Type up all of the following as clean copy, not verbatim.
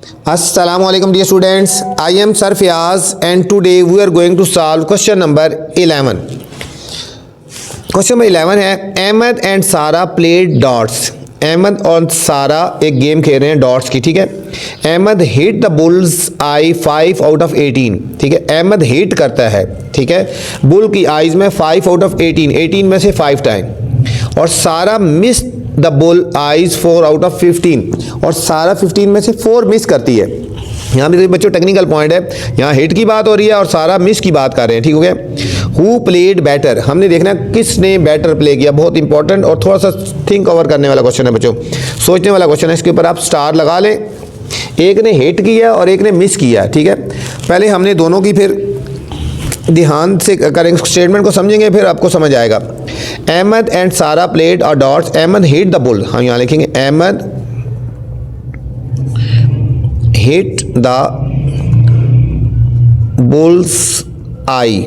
Assalamu alaikum dear students, I am Sir Fiaz and today we are going to solve question number 11. Question number 11 है Ahmad and Sarah played dots. Ahmad और सारा एक game खेल रहे हैं dots की, ठीक है। Ahmed hit the bulls eye 5 out of 18, ठीक है। अहमद हिट करता है, ठीक है, बुल की आइज में 5 आउट ऑफ 18 में से 5 टाइम, और सारा miss the bull eyes 4 out of 15, और सारा 15 में से 4 मिस करती है। यहाँ पे बच्चों टेक्निकल पॉइंट है, यहाँ हिट की बात हो रही है और सारा मिस की बात कर रहे हैं, ठीक हो गया। हु प्लेड बेटर, हमने देखना किसने बेटर प्ले किया, बहुत इंपॉर्टेंट और थोड़ा सा थिंक ओवर करने वाला क्वेश्चन है बच्चों, सोचने वाला क्वेश्चन है। इसके ऊपर आप स्टार लगा लें। एक ने हिट किया और एक ने मिस किया, ठीक है। पहले हमने दोनों की फिर ध्यान से करेंगे, स्टेटमेंट को समझेंगे, फिर आपको समझ आएगा। अहमद एंड सारा प्लेड और dots, Ahmed hit the bull, हम यहाँ लिखेंगे Ahmed hit the bulls eye.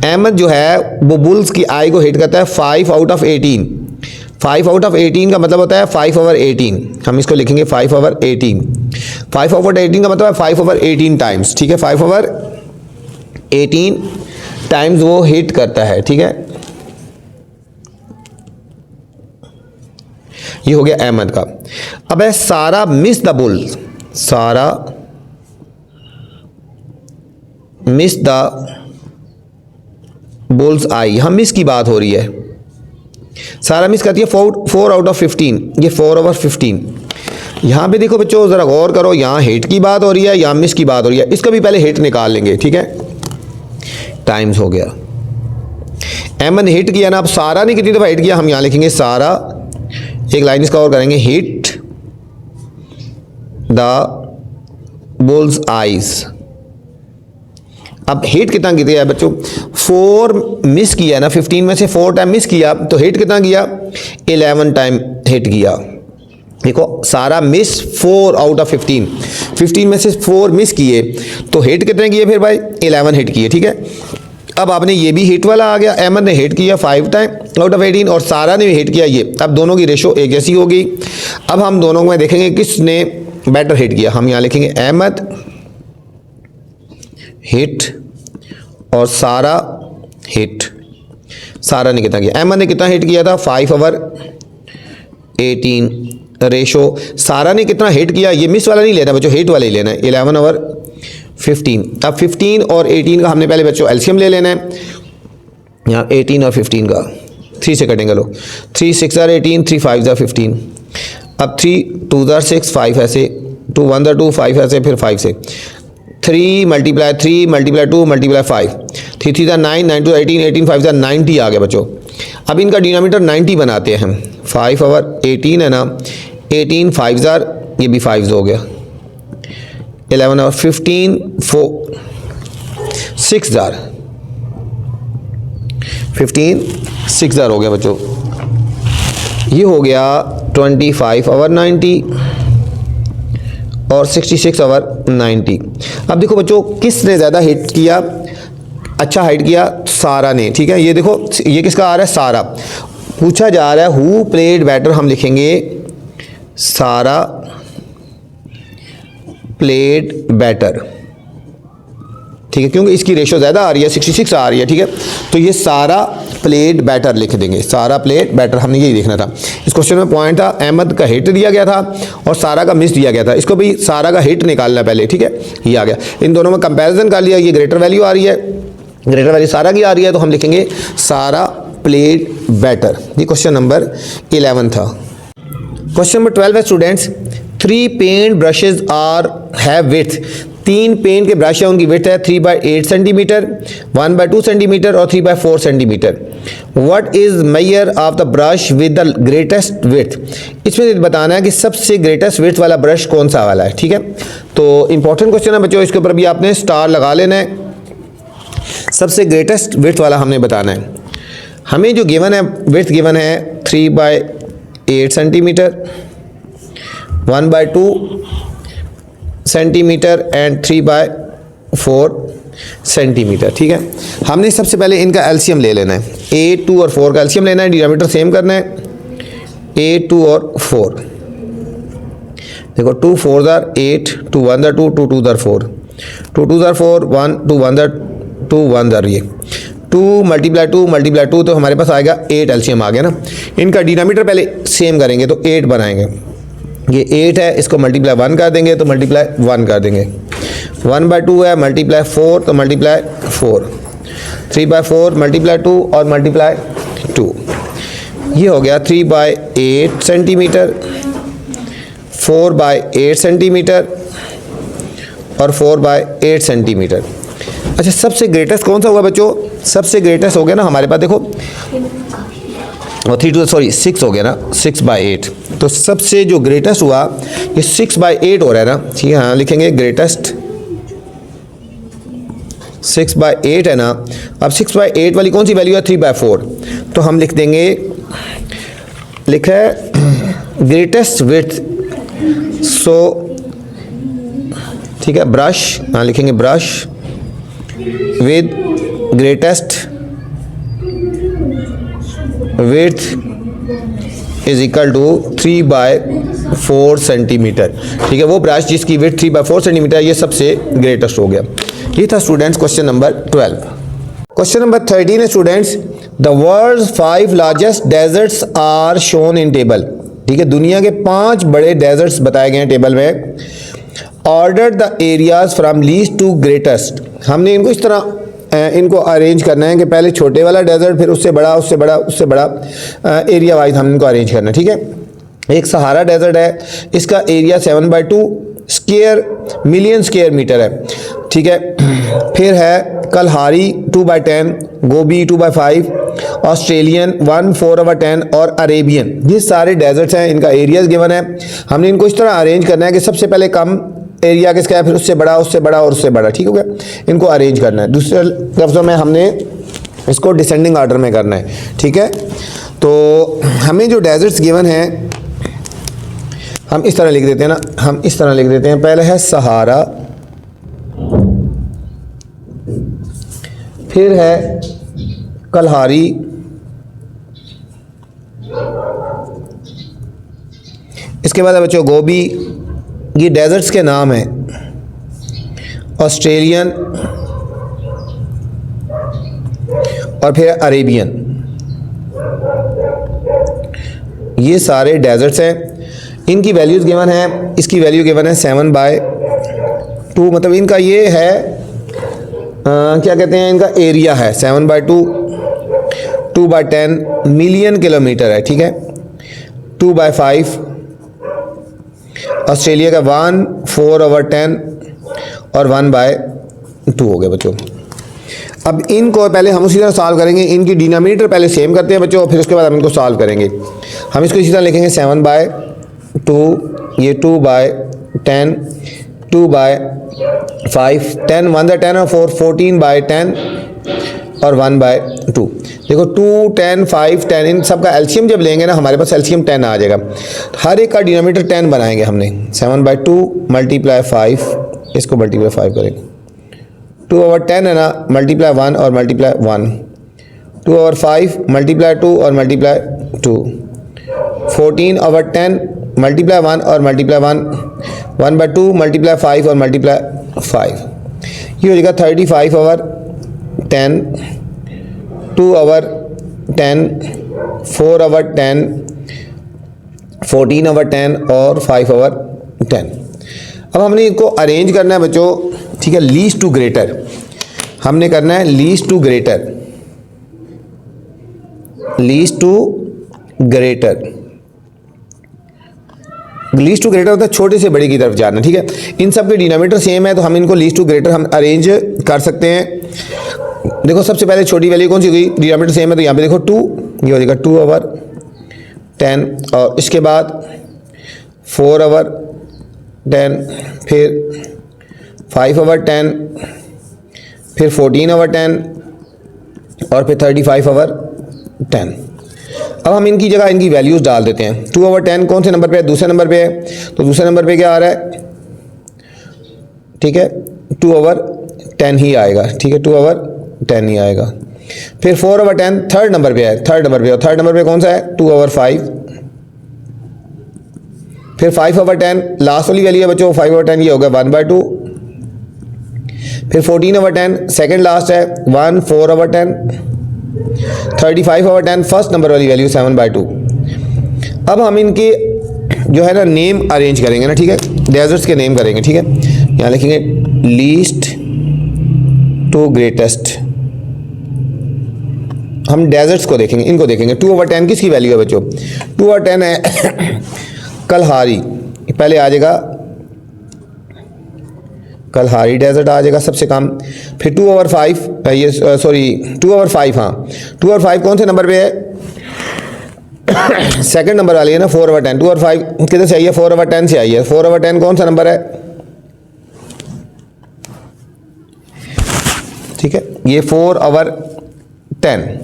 Ahmed जो है वो बुल्स की आई को हिट करता है 5 आउट ऑफ 18। 5 आउट ऑफ 18 का मतलब होता है 5 ओवर 18, हम इसको लिखेंगे 5 ओवर 18। 5 ओवर 18 का मतलब है 5 ओवर 18 टाइम्स, ठीक है। 5 ओवर 18 टाइम्स वो हिट करता है, ठीक है। ये हो गया अहमद का। अब है सारा मिस द बुल, सारा मिस द बुल्स आई, यहां मिस की बात हो रही है। सारा मिस करती है 4 आउट ऑफ 15, ये 4 ओवर 15। यहां पे देखो बच्चों जरा गौर करो, यहां हिट की बात हो रही है, यहां मिस की बात हो रही है। इसका भी पहले हिट निकाल लेंगे, ठीक है। टाइम्स हो गया, अहमद ने हिट किया ना, अब सारा ने कितनी दफा हिट किया, हम यहां लिखेंगे सारा, एक लाइन इसका और करेंगे, हिट द बुल्स आइज। अब हिट कितना किया है बच्चों, 4 मिस किया ना, 15 में से 4 टाइम मिस किया, तो हिट कितना किया, 11 टाइम हिट किया। देखो सारा मिस 4 आउट ऑफ 15, 15 में से 4 मिस किए, तो हिट कितने किए फिर भाई, 11 हिट किए, ठीक है। अब आपने ये भी हिट वाला आ गया, अहमद ने हिट किया 5 टाइम आउट ऑफ 18 और सारा ने भी हिट किया ये। अब दोनों की रेशो एक जैसी होगी। अब हम दोनों में देखेंगे किसने बेटर हिट किया, हम यहाँ लिखेंगे अहमद हिट और सारा हिट। सारा ने कितना किया, अहमद ने कितना हिट किया था, 5 ओवर 18 रेशो। सारा ने कितना हिट किया, ये मिस वाला नहीं लेना बच्चों, हिट वाला ही लेना है, 11 ओवर 15। अब 15 और 18 का हमने पहले बच्चों एलसीएम ले लेना है। यहाँ 18 और 15 का 3 से कटेंगे, लो 3 6 18, 3 5 15। अब 3 2 6, 5 ऐसे, 2 1 2, 5 ऐसे, फिर 5 से 3 मल्टीप्लाई 3 मल्टीप्लाई 2 मल्टीप्लाई 5, 3 3 9, 9 2 18, 18 5 90 आ गया बच्चों। अब इनका डिनोमिनेटर 90 बनाते हैं हम, 5 ओवर 18 है ना, 18 5 ये भी 5 हो गया, 11 और 15 4 6 15 6 हो गया बच्चों। ये हो गया 25 ओवर 90 और 66 ओवर 90। अब देखो बच्चों किसने ज़्यादा हिट किया, अच्छा हिट किया सारा ने, ठीक है। ये देखो ये किसका आ रहा है, सारा। पूछा जा रहा है हु प्लेड बेटर, हम लिखेंगे सारा प्लेड बेटर, ठीक है, क्योंकि इसकी रेशो ज़्यादा आ रही है, 66 आ रही है, ठीक है। तो ये सारा प्लेड बेटर लिख देंगे, सारा प्लेड बेटर, हमने यही देखना था। इस क्वेश्चन में पॉइंट था अहमद का हिट दिया गया था और सारा का मिस दिया गया था, इसको भी सारा का हिट निकालना पहले, ठीक है। ये आ गया, इन दोनों में कंपैरिजन कर लिया, ये ग्रेटर वैल्यू आ रही है, ग्रेटर वैल्यू सारा की आ रही है, तो हम लिखेंगे सारा प्लेड बेटर। ये क्वेश्चन नंबर 11 था। क्वेश्चन नंबर 12 है students, 3 paint brushes are have width, 3 pen के ब्रश है, उनकी विड्थ है 3/8 सेंटीमीटर, 1/2 सेंटीमीटर और 3/4 centimetre. What is measure of the brush with the greatest width, इसमें बताना है कि सबसे ग्रेटेस्ट विड्थ वाला ब्रश कौन सा वाला है, ठीक है। तो इंपॉर्टेंट क्वेश्चन है बच्चों, इसके ऊपर भी आपने स्टार लगा लेना है। सबसे ग्रेटेस्ट विड्थ वाला हमने बताना है। हमें जो गिवन है विड्थ गिवन है 3/8 सेंटीमीटर, 1/2 सेंटीमीटर एंड 3/4 सेंटीमीटर, ठीक है। हमने सबसे पहले इनका एलसीएम ले लेना है, 8 2 और 4 का एलसीएम लेना है, डिनोमिनेटर सेम करना है, 8 2 और 4। देखो 2 4 ज़ार 8, 2 1 ज़ार 2, 2 2 ज़ार 4, 2 2 ज़ार 4, 1 2 1 ज़ार 2, 1 ज़ार ये 2 मल्टीप्लाई 2 तो हमारे पास आएगा 8, एलसीएम आ गया ना। इनका डिनोमिनेटर पहले सेम करेंगे तो 8 बनाएंगे। ये 8 है, इसको मल्टीप्लाई 1 कर देंगे तो मल्टीप्लाई 1 कर देंगे। 1/2 है, मल्टीप्लाई 4 तो मल्टीप्लाई 4, 3/4 मल्टीप्लाई 2 और मल्टीप्लाई 2। ये हो गया 3/8 सेंटीमीटर, 4/8 सेंटीमीटर और 4/8 सेंटीमीटर। अच्छा, सबसे ग्रेटेस्ट कौन सा हुआ बच्चों? सबसे ग्रेटेस्ट हो गया ना हमारे पास, देखो 6 हो गया ना, 6/8। तो सबसे जो ग्रेटेस्ट हुआ ये 6/8 हो रहा है ना, ठीक है। हाँ लिखेंगे ग्रेटेस्ट 6/8 है ना। अब 6/8 वाली कौन सी वैल्यू है? 3/4। तो हम लिख देंगे, लिखा है ग्रेटेस्ट विड्थ, सो ठीक है ब्रश, हाँ लिखेंगे brush with greatest width is equal to 3/4 centimetre. ठीक है, वो ब्रश जिसकी विड्थ 3/4 सेंटीमीटर, ये सबसे ग्रेटेस्ट हो गया। ये था students question number 12। Question number 13 है students, the world's 5 largest deserts are shown in table. ठीक है, दुनिया के 5 बड़े डेजर्ट्स बताए गए हैं टेबल में। Order the areas from least to greatest. हमने इनको इस तरह इनको अरेंज करना है कि पहले छोटे वाला डेजर्ट, फिर उससे बड़ा, उससे बड़ा, उससे बड़ा, एरिया वाइज हम इनको अरेंज करना है। ठीक है, एक सहारा डेजर्ट है, इसका area 7/2 square million square metre है। ठीक है, फिर है कलहारी 2/10, गोबी 2/5, ऑस्ट्रेलियन 1 4/10 और अरेबियन। ये सारे डेजर्ट्स हैं, इनका एरियाज गिवन है। हमने इनको इस तरह अरेंज करना है कि सबसे पहले कम एरिया किसका है, फिर उससे बड़ा, उससे बड़ा और उससे बड़ा। ठीक हो गया, इनको अरेंज करना है। दूसरे लफ्ज़ों में हमने इसको डिसेंडिंग ऑर्डर में करना है। ठीक है, तो हमें जो डेजर्ट्स गिवन हैं हम इस तरह लिख देते हैं ना, हम इस तरह लिख देते हैं। पहले है सहारा, फिर है कलहारी, इसके बाद बच्चों गोबी, ये डेजर्ट्स के नाम हैं। ऑस्ट्रेलियन और फिर अरेबियन, ये सारे डेजर्ट्स हैं। इनकी वैल्यूज़ गिवन है, इसकी वैल्यू गिवन है 7/2, मतलब इनका ये है क्या कहते हैं, इनका एरिया है 7/2, 2/10 मिलियन किलोमीटर है। ठीक है, 2/5 ऑस्ट्रेलिया का 1 4/10 और 1/2 हो गए बच्चों। अब इनको पहले हम उसी तरह सॉल्व करेंगे। इनकी डिनोमिनेटर पहले सेम करते हैं बच्चों, फिर उसके बाद हम इनको सॉल्व करेंगे। हम इसको इसी तरह लिखेंगे 7/2, ये 2/10, 2/5, 10 1 10 और 4 14/10 और 1/2। देखो 2 10 5 10, इन सब का एलसीएम जब लेंगे ना हमारे पास एलसीएम 10 आ जाएगा। हर एक का डिनोमिनेटर 10 बनाएंगे हमने। 7/2 मल्टीप्लाई 5, इसको मल्टीप्लाई 5 करेंगे। 2/10 है ना, मल्टीप्लाई 1 और मल्टीप्लाई 1, 2/5 मल्टीप्लाई 2 और मल्टीप्लाई 2, 14/10 मल्टीप्लाई 1 और मल्टीप्लाई 1, 1/2 मल्टीप्लाई 5 और मल्टीप्लाई 5। ये हो जाएगा 35/10, 2/10, 4/10, 14/10 और 5/10। अब हमने इनको अरेंज करना है बच्चों। ठीक है, लीस्ट टू ग्रेटर हमने करना है, least to greater, least to greater. Least to greater होता है छोटे से बड़े की तरफ जाना। ठीक है, इन सब के डिनोमिनेटर सेम है तो हम इनको लीस्ट टू ग्रेटर हम अरेंज कर सकते हैं। देखो सबसे पहले छोटी वैल्यू कौन सी हुई, डिनोमिनेटर सेम है तो यहाँ पे देखो 2, ये हो जाएगा 2/10 और इसके बाद 4/10, फिर 5/10, फिर 14/10 और फिर 35/10। अब हम इनकी जगह इनकी वैल्यूज़ डाल देते हैं। 2/10 कौन से नंबर पे है, दूसरे नंबर पे है, तो दूसरे नंबर पे क्या आ रहा है, ठीक है 2/10 ही आएगा। ठीक है, 2/10 ही आएगा। फिर 4/10 थर्ड नंबर पे है, थर्ड नंबर पे, और थर्ड नंबर पे कौन सा है 2/5, फिर 5/10 लास्ट वाली वैल्यू है बच्चों 5/10, ये हो गया 1/2। फिर 14/10 सेकंड लास्ट है 1/4/10। 35/10 फर्स्ट नंबर वाली वैल्यू 7/2। अब हम इनके जो है ना नेम अरेंज करेंगे ना, ठीक है, डेजर्ट्स के नेम करेंगे, ठीक है। यहाँ लिखेंगे लीस्ट टू ग्रेटेस्ट। हम डेजर्ट्स को देखेंगे, इनको देखेंगे। 2/10 किसकी वैल्यू है बच्चों? 2/10 है कलहारी, पहले आ जाएगा कलहारी डेजर्ट आ जाएगा सबसे कम। फिर 2/5 ये सॉरी 2/5, हाँ 2/5 कौन से नंबर पे है? सेकंड नंबर वाली है ना 4/10। 2/5 किधर से आई है? 4/10 से आई है। 4/10 कौन सा नंबर है? ठीक है, ये 4/10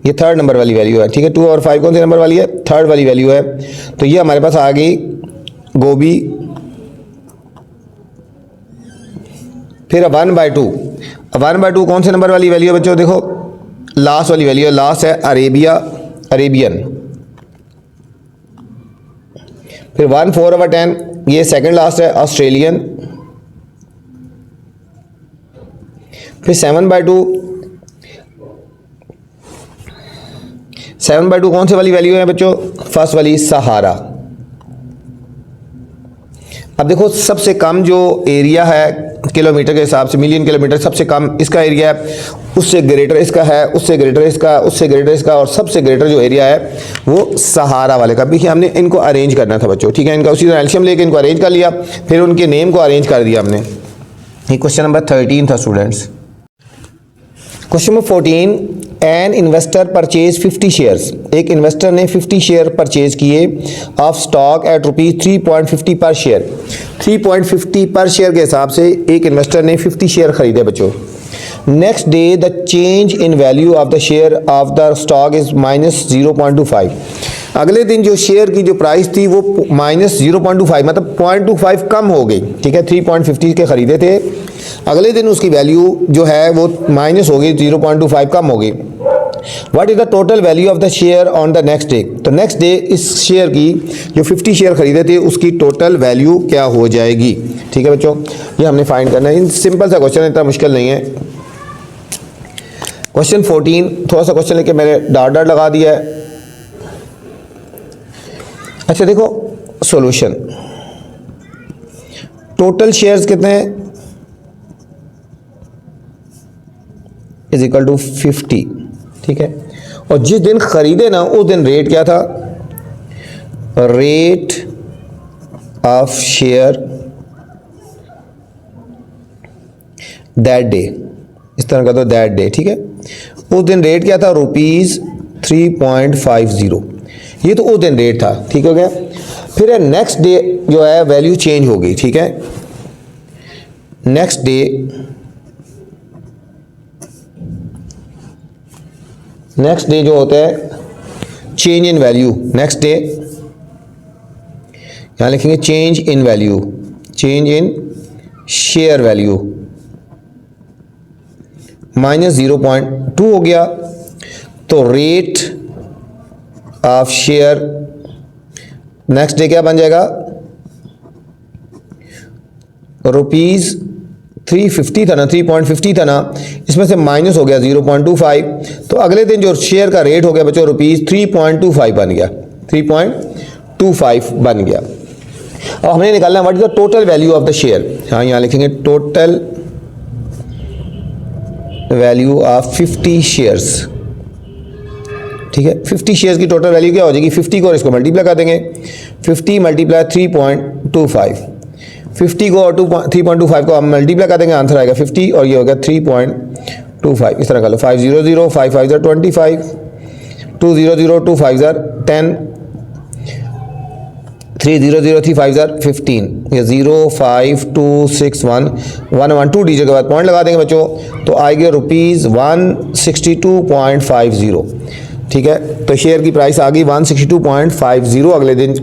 ये थर्ड नंबर वाली वैल्यू है, ठीक है। 2/5 कौन से नंबर वाली है? थर्ड वाली वैल्यू है। तो ये हमारे पास आ गई गोभी। फिर 1/2, 1/2 कौन से नंबर वाली वैल्यू है बच्चों? देखो लास्ट वाली वैल्यू है, लास्ट है अरेबियन। फिर 1/4/10 ये सेकंड लास्ट है ऑस्ट्रेलियन। फिर 7/2 कौन से वाली वैल्यू है बच्चों? फर्स्ट वाली सहारा। अब देखो सबसे कम जो एरिया है किलोमीटर के हिसाब से, मिलियन किलोमीटर, सबसे कम इसका एरिया है, उससे ग्रेटर इसका है, उससे ग्रेटर इसका, उससे ग्रेटर इसका, और सबसे ग्रेटर जो एरिया है वो सहारा वाले का। देखिए हमने इनको अरेंज करना था बच्चों, ठीक है। इनका उसी तरह एल्शियम लेके इनको अरेंज कर लिया, फिर उनके नेम को अरेंज कर दिया हमने। ये क्वेश्चन नंबर 13 था students. Question number 14, an investor purchase 50 shares. एक इन्वेस्टर ने 50 शेयर परचेज किए ऑफ स्टॉक एट ₹3.50 पर शेयर। 3.50 पर शेयर के हिसाब से एक इन्वेस्टर ने 50 शेयर खरीदे बच्चों। Next day the change in value of the share of the stock is -0.25। अगले दिन जो शेयर की जो प्राइस थी वो -0.25 मतलब 0.25 कम हो गई, ठीक है। 3.50 के खरीदे थे, अगले दिन उसकी वैल्यू जो है वो माइनस हो गई, 0.25 कम हो गई। What is the total value of the share on the next day? तो नेक्स्ट डे इस शेयर की जो 50 शेयर खरीदे थे उसकी टोटल वैल्यू क्या हो जाएगी, ठीक है बच्चों। ये हमने फाइंड करना है। सिंपल सा क्वेश्चन है, इतना मुश्किल नहीं है। क्वेश्चन 14 थोड़ा सा क्वेश्चन लेके मैंने डॉट लगा दिया है। अच्छा देखो सॉल्यूशन, टोटल शेयर्स कितने हैं? इज इक्वल टू 50, ठीक है। और जिस दिन खरीदे ना उस दिन रेट क्या था? Rate of share that day, इस तरह का तो दैट डे, ठीक है। उस दिन रेट क्या था? ₹3.50। ये तो उस दिन रेट था, ठीक हो गया। फिर नेक्स्ट डे जो है वैल्यू चेंज हो गई, ठीक है। नेक्स्ट डे जो होता है change in value, next day यहां लिखेंगे change in value, change in share value -0.2 हो गया। तो rate of share next day क्या बन जाएगा? ₹350 था ना, 3.50 था ना, इसमें से माइनस हो गया 0.25। तो अगले दिन जो शेयर का रेट हो गया बच्चों ₹3.25 बन गया, 3.25 बन गया। अब हमें निकालना है what is the total value of the share. हाँ यहाँ लिखेंगे टोटल वैल्यू ऑफ 50 शेयर्स, ठीक है। 50 शेयर्स की टोटल वैल्यू क्या हो जाएगी? 50 को और इसको मल्टीप्लाई कर देंगे, 50 मल्टीप्लाई 3.25, 50 को और 3.25 को हम मल्टीप्लाई कर देंगे, आंसर आएगा 50 और ये हो गया 3.25। इस तरह कर लो, 500 5 5 25, 200 2 5 10, 300 3 5 15, ये 0 5 2 6 1 1 1 2 डिजिट के बाद पॉइंट लगा देंगे बच्चों, तो आएगा ₹162.50, ठीक है। तो शेयर की प्राइस आ गई 162.50। अगले दिन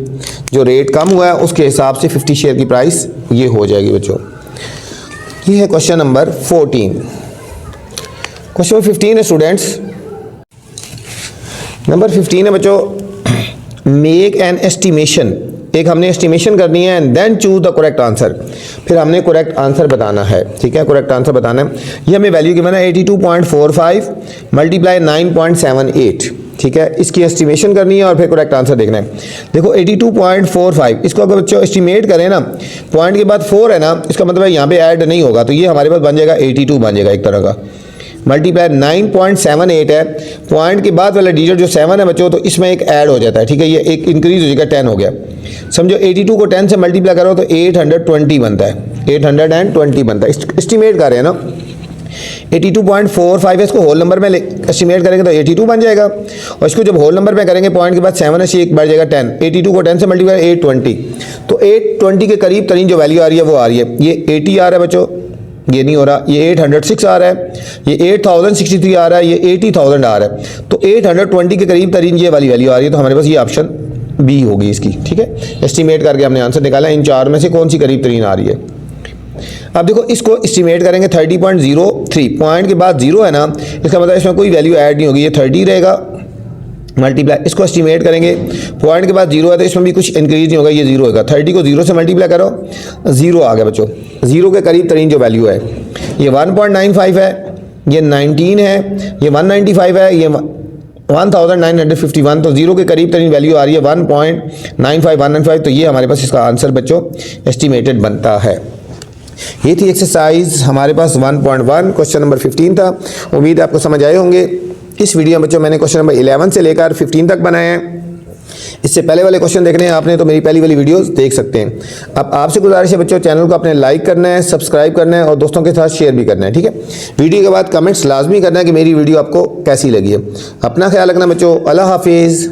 जो रेट कम हुआ है उसके हिसाब से 50 शेयर की प्राइस ये हो जाएगी बच्चों। ये है क्वेश्चन नंबर 14। क्वेश्चन 15 है स्टूडेंट्स, नंबर 15 है बच्चों। मेक एन एस्टिमेशन, एक हमने एस्टिमेशन करनी है and then choose the correct answer, फिर हमने करेक्ट आंसर बताना है। ठीक है, करेक्ट आंसर बताना है। ये हमें वैल्यू गिवन है 82.45 मल्टीप्लाई 9.78। ठीक है, इसकी एस्टिमेशन करनी है और फिर करेक्ट आंसर देखना है। देखो 82.45, इसको अगर बच्चों एस्टिमेट करें ना, पॉइंट के बाद 4 है ना, इसका मतलब है यहाँ पे ऐड नहीं होगा, तो ये हमारे पास बन जाएगा 82 बन जाएगा एक तरह का। मल्टीप्लाई 9.78 है, पॉइंट के बाद वाला डिजिट जो 7 है बच्चों, तो इसमें एक ऐड हो जाता है। ठीक है, ये एक इंक्रीज हो जाएगा, 10 हो गया। समझो 82 को 10 से मल्टीप्लाई करो तो 820 बनता है, 820 बनता है। एस्टिमेट कर रहे हैं ना, 82.45 है, इसको होल नंबर में एस्टिमेट करेंगे तो 82 बन जाएगा, और इसको जब होल नंबर में करेंगे पॉइंट के बाद 7 से एक बढ़ जाएगा 10। 82 को 10 से मल्टीप्लाई 820, तो 820 के करीब तरीन जो वैल्यू आ रही है वो आ रही है। ये 80 आ रहा है बच्चों, ये नहीं हो रहा, ये 806 आ रहा है, ये 8063 आ रहा है, ये 80,000 आ रहा है, तो 820 के करीब तरीन ये वाली वैल्यू आ रही है, तो हमारे पास ये ऑप्शन बी होगी इसकी। ठीक है, एस्टिमेट करके हमने आंसर निकाला, इन चार में से कौन सी करीब तरीन आ रही है। अब देखो इसको एस्टिमेट करेंगे 30.03, पॉइंट के बाद 0 है ना, इसका मतलब इसमें कोई वैल्यू ऐड नहीं होगी, ये 30 रहेगा मल्टीप्लाई, इसको एस्टिमेट करेंगे, पॉइंट के बाद 0 है तो इसमें भी कुछ इंक्रीज नहीं होगा, ये 0 होगा। 30 को 0 से मल्टीप्लाई करो, 0 आ गया बच्चों, 0 के करीब तरीन जो वैल्यू है, ये 1.95 है, ये 19 है, ये 195 है, ये 1951, तो 0 के करीब तरीन वैल्यू आ रही है 1.95195, तो ये हमारे पास इसका आंसर बच्चों एस्टिमेटेड बनता है। ये थी एक्सरसाइज हमारे पास 1.1, क्वेश्चन नंबर 15 था। उम्मीद है आपको समझ आए होंगे। इस वीडियो में बच्चों मैंने क्वेश्चन नंबर 11 से लेकर 15 तक बनाए हैं। इससे पहले वाले क्वेश्चन देखने हैं आपने तो मेरी पहली वाली वीडियोस देख सकते हैं। अब आपसे गुजारिश है बच्चों, चैनल को अपने लाइक करना है, सब्सक्राइब करना है और दोस्तों के साथ शेयर भी करना है। ठीक है, वीडियो के बाद कमेंट्स लाजमी करना है कि मेरी वीडियो आपको कैसी लगी है। अपना ख्याल रखना बच्चों, अल्लाह हाफिज़।